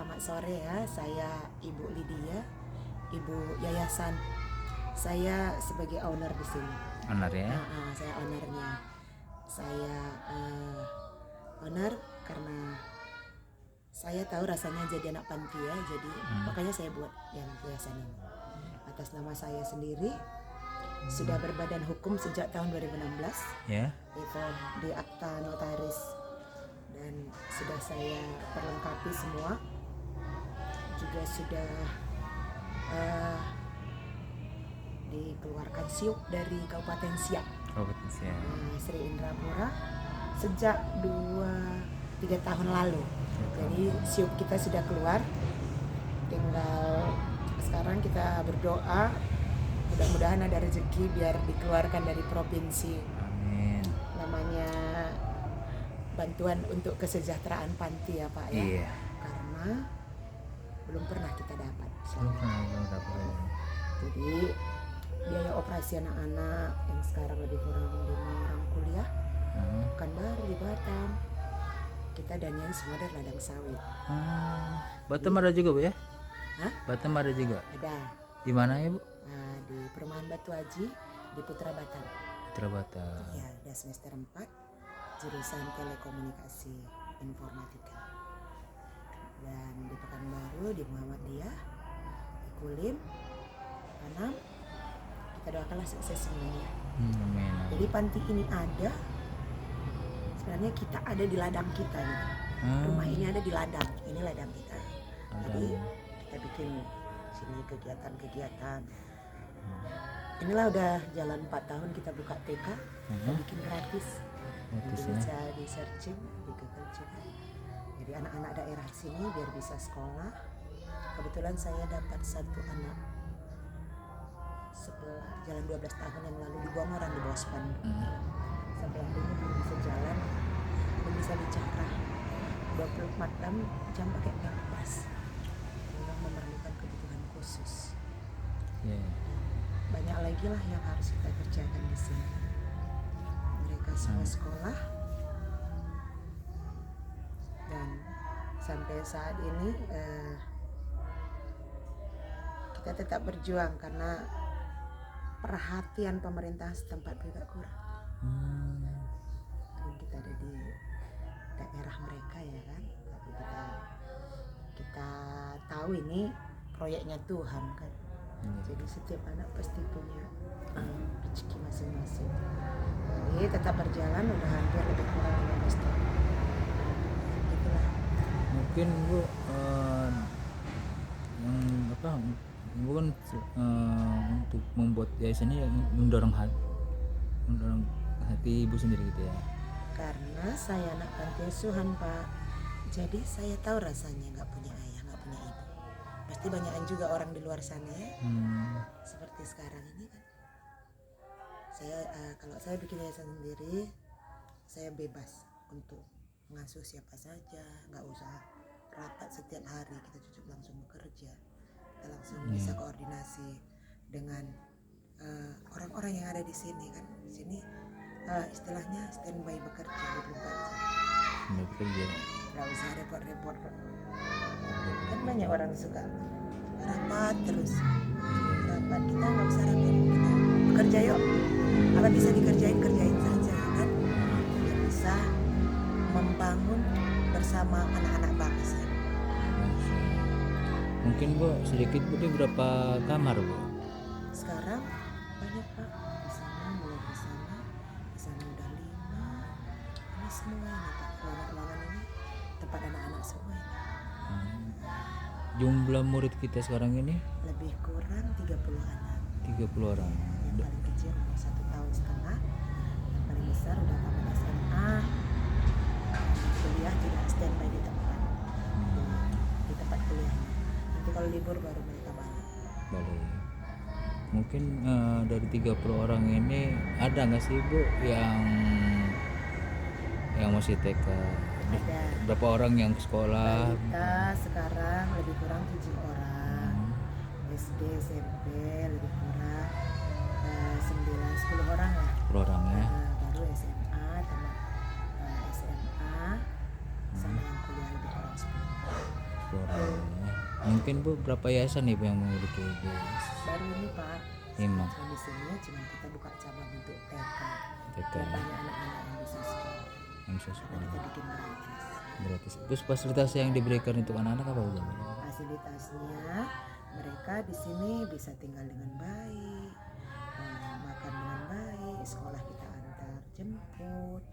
Selamat sore ya, saya Ibu Lydia, Ibu Yayasan. Saya sebagai owner di sini. Owner ya? Saya ownernya. Saya owner karena saya tahu rasanya jadi anak panti ya, jadi makanya saya buat yang yayasan ini. Atas nama saya sendiri, sudah berbadan hukum sejak tahun 2016. Ya. Itu di akta notaris dan sudah saya perlengkapi semua. Juga sudah dikeluarkan SIUP dari Kabupaten Siak, Sri Indrapura sejak 2-3 tahun lalu. Jadi SIUP kita sudah keluar, tinggal sekarang kita berdoa mudah-mudahan ada rezeki biar dikeluarkan dari provinsi. Amin. Namanya bantuan untuk kesejahteraan panti ya Pak ya. Iya. Karena belum pernah kita dapat. Belum dapat. Jadi biaya operasi anak-anak yang sekarang lebih kurang 5 orang kuliah, kan baru di Batam. Kita danain semua dari ladang sawit. Batam ada juga Bu ya? Hah? Batam ada juga. Ada. Di mana ya Bu? Di Perumahan Batu Aji di Putra Batam. Putra Batam. Ya, udah semester 4, jurusan telekomunikasi informatika. Dan di Pekanbaru di Muhammadiyah, di Kulim, Tanam, kita doakanlah sukses semuanya. Amin. Jadi panti ini ada, sebenarnya kita ada di ladang kita gitu. Rumah ini ada di ladang, ini ladang kita. Jadi kita bikin sini kegiatan-kegiatan. Inilah udah jalan 4 tahun kita buka TK, kita bikin gratis. Jadi bisa di searching di Google juga. Jadi anak-anak daerah sini biar bisa sekolah. Kebetulan saya dapat satu anak sebelah jalan 12 tahun yang lalu dibuang orang di bawah spanduk. Sampai akhirnya belum bisa jalan, belum bisa bicara. 24 jam pakai nafas. Memang memerlukan kebutuhan khusus. Banyak lagi lah yang harus kita kerjakan di sini. Mereka semua sekolah dan sampai saat ini kita tetap berjuang karena perhatian pemerintah setempat juga kurang. Kita ada di daerah mereka ya kan, tapi kita tahu ini proyeknya Tuhan kan. Jadi setiap anak pasti punya rezeki masing-masing. Jadi tetap berjalan udah hampir lebih kurang 15 tahun. Gitulah. Mungkin Bu Bu kan untuk membuat yayasan ini mendorong hati Ibu sendiri gitu ya. Karena saya anak panti asuhan Pak, jadi saya tahu rasanya nggak punya ayah, nggak punya ibu. Pasti banyakan juga orang di luar sana ya. Seperti sekarang ini kan. Saya kalau saya bikin yayasan sendiri, saya bebas untuk mengasuh siapa saja, nggak usah rapat setiap hari, kita cukup langsung bekerja, kita langsung bisa koordinasi dengan orang-orang yang ada di sini kan. Di sini istilahnya standby bekerja 24 jam. Bekerja. Nggak usah repot-repot. Kan banyak orang suka rapat terus. Rapat, kita nggak usah rapat, kita bekerja yuk. Apa bisa dikerjain saja kan. Kita bisa membangun bersama anak-anak bangsa. Mungkin Bu sedikit Bu ini berapa kamar Bu? Sekarang banyak Pak. Di sana mulai di sana udah 5. Ini semua ini Pak, ruangan-ruangan ini tempat anak-anak semua ini. Jumlah murid kita sekarang ini Lebih kurang 30 anak. 30 orang. Yang paling kecil 1 tahun setengah, yang paling besar udah tamat SMA, kuliah juga standby di tempat kuliahnya. Nanti kalau libur baru mereka balik. Mungkin dari 30 orang ini ada nggak sih Bu yang masih TK? Ada. Berapa orang yang sekolah? Balita sekarang lebih kurang 7 orang. SD, SMP lebih kurang 9-10 orang lah. 10 orang ya. Baru SMA, tamat SMA, sama yang kuliah lebih kurang 10. orang ya. Mungkin Bu berapa yayasan nih Bu yang memiliki Bu? Baru ini Pak, 5 di sini cuma kita buka cabang untuk TK. TK Biar banyak anak-anak yang bisa sekolah. yang bisa Karena sekolah kita bikin gratis. gratis. Terus fasilitas yang diberikan untuk anak-anak apa Bu? Fasilitasnya mereka di sini bisa tinggal dengan baik, makan dengan baik, sekolah kita antar jemput.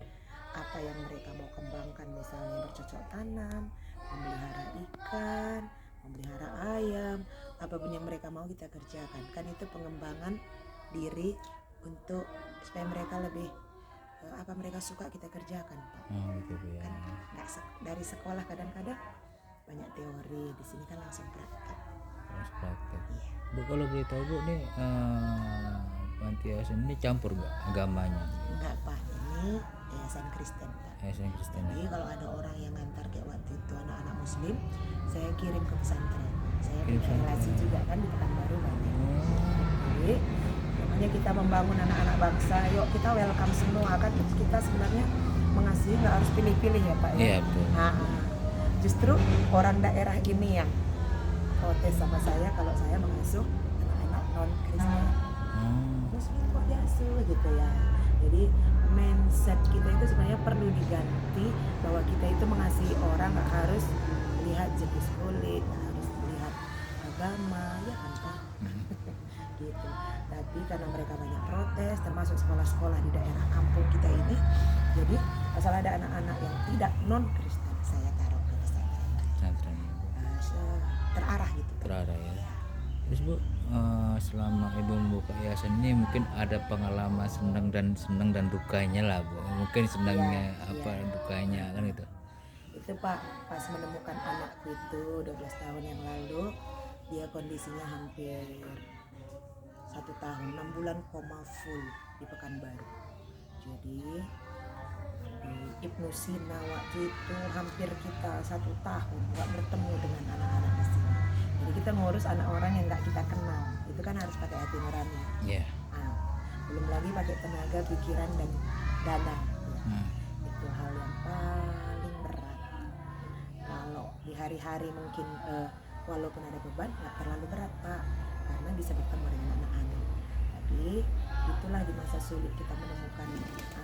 Apa yang mereka mau kembangkan misalnya bercocok tanam, memelihara ikan, memelihara ayam, apapun yang mereka mau kita kerjakan. Kan itu pengembangan diri untuk supaya mereka lebih apa mereka suka kita kerjakan Pak. Oh gitu Bu ya. Kan nggak dari sekolah kadang-kadang banyak teori, di sini kan langsung praktek. Harus praktek. Iya. Bu kalau boleh tahu Bu nih panti asuhan ini campur nggak agamanya? Enggak Pak, ini yayasan Kristen Pak. Yayasan Kristen. Jadi kalau ada orang yang ngantar kayak waktu itu anak-anak muslim, saya kirim ke pesantren. Saya punya relasi juga kan di Pekanbaru banyak. Jadi makanya kita membangun anak-anak bangsa, yuk kita welcome semua kan, kita sebenarnya mengasihi nggak harus pilih-pilih ya Pak ya. Iya betul. Nah, justru orang daerah ini yang protes sama saya kalau saya mengasuh anak-anak non Kristen. Muslim kok diasuh gitu ya. Jadi mindset kita itu sebenarnya perlu diganti, bahwa kita itu mengasihi orang nggak harus lihat jenis kulit, nggak harus lihat agama, ya kan Pak? Gitu. Tapi karena mereka banyak protes, termasuk sekolah-sekolah di daerah kampung kita ini, jadi asal ada anak-anak yang tidak non Kristen, saya taruh ke pesantren. Terarah gitu. Terarah ya. Terus Bu, selama Ibu membuka yayasan ini mungkin ada pengalaman senang dan dukanya lah Bu. Mungkin senangnya dukanya kan gitu. Itu Pak, pas menemukan anakku itu 12 tahun yang lalu, dia kondisinya hampir 1 tahun, 6 bulan koma full di Pekanbaru. Jadi di Ibnu Sina waktu itu hampir kita 1 tahun nggak bertemu dengan anak-anak di sini. Jadi kita ngurus anak orang yang nggak kita kenal, itu kan harus pakai hati nurani. Iya. Nah, belum lagi pakai tenaga, pikiran dan dana. Ya. Itu hal yang paling berat. Kalau di hari-hari mungkin walaupun ada beban nggak terlalu berat Pak, karena bisa bertemu dengan anak-anak. Tapi itulah di masa sulit kita menemukan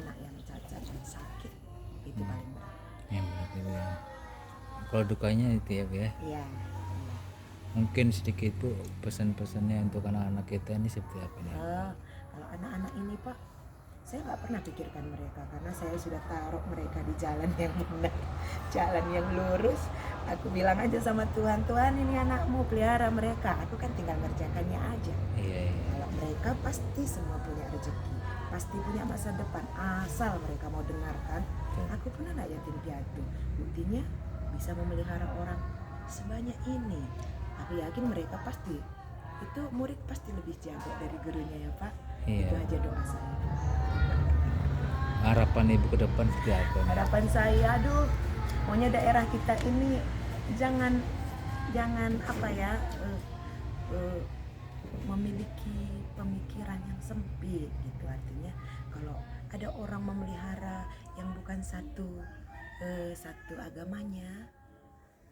anak yang cacat dan sakit, itu paling berat. Ya berat itu ya. Kalau dukanya itu ya Bu ya. Iya. Mungkin sedikit Bu pesan-pesannya untuk anak-anak kita ini seperti apa nih? Kalau anak-anak ini Pak, saya nggak pernah pikirkan mereka karena saya sudah taruh mereka di jalan yang benar, jalan yang lurus. Aku bilang aja sama Tuhan, Tuhan ini anakmu, pelihara mereka. Aku kan tinggal ngerjakannya aja. Iya. Kalau mereka pasti semua punya rezeki, pasti punya masa depan, asal mereka mau dengarkan. Aku pun anak yatim piatu, buktinya bisa memelihara orang sebanyak ini. Aku yakin mereka pasti, itu murid pasti lebih jago dari gurunya ya Pak. Iya. Itu aja doa saya. Harapan Ibu ke depan seperti apa? Harapan saya, aduh, maunya daerah kita ini jangan apa ya, memiliki pemikiran yang sempit gitu. Artinya kalau ada orang memelihara yang bukan satu agamanya,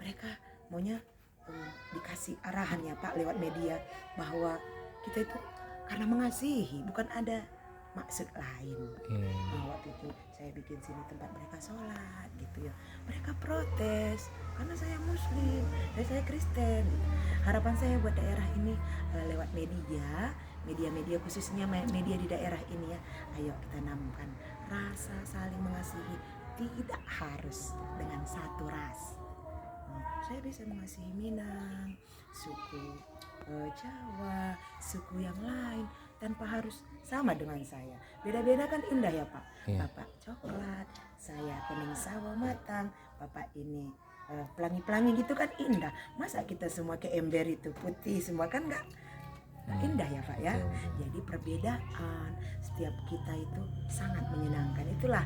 mereka maunya dikasih arahan ya Pak lewat media, bahwa kita itu karena mengasihi, bukan ada maksud lain. Nah, waktu itu saya bikin sini tempat mereka sholat gitu ya, mereka protes karena saya muslim dan saya Kristen gitu. Harapan saya buat daerah ini lewat media khususnya media di daerah ini ya, ayo kita tanamkan rasa saling mengasihi, tidak harus dengan satu ras. Saya bisa mengasihi Minang, suku Jawa, suku yang lain tanpa harus sama dengan saya. Beda-beda kan indah ya Pak. Iya. Bapak coklat, saya kuning sawo matang, Bapak ini pelangi-pelangi gitu kan indah. Masa kita semua ke ember itu putih semua kan nggak indah ya Pak ya. Jadi perbedaan setiap kita itu sangat menyenangkan. Itulah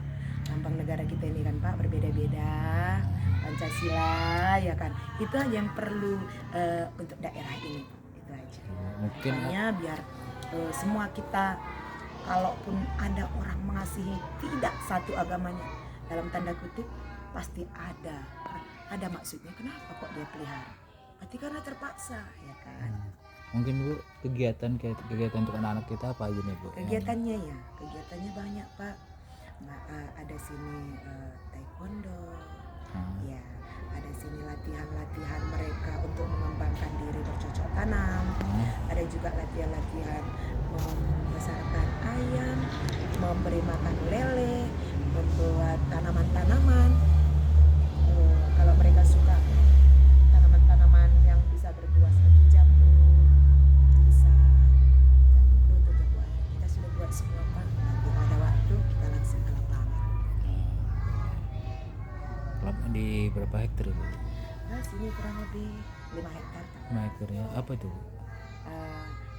lambang negara kita ini kan Pak, berbeda-beda. Pancasila ya kan, itu aja yang perlu untuk daerah ini, itu aja. Mungkin Makanya biar semua kita, kalaupun ada orang mengasihi tidak satu agamanya, dalam tanda kutip pasti ada ada maksudnya kenapa kok dia pelihara. Berarti karena terpaksa ya kan. Mungkin Bu kegiatan untuk anak-anak kita apa aja nih Bu? Kegiatannya ya, kegiatannya banyak Pak. Ada sini taekwondo, ya ada sini latihan-latihan mereka untuk mengembangkan diri bercocok tanam. Ada juga latihan-latihan membesarkan ayam, memberi makan lele, membuat tanaman-tanaman. Kalau mereka suka tanaman-tanaman yang bisa berbuah seperti jambu, bisa jambu jambu air. Kita sudah buat semua Pak. Nanti ada waktu kita langsung ke lapangan. Di berapa hektar Bu? Nah sini kurang lebih 5 hektar Pak. 5 hektar ya. Apa itu Bu?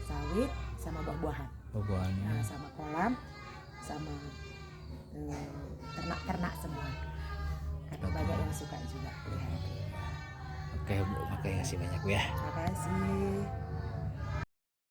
Sawit sama buah-buahan. Buah-buahannya. Sama kolam, sama ternak-ternak semua. Karena banyak yang suka juga pelihara. Oke Bu, makasih banyak Bu ya. Terima kasih.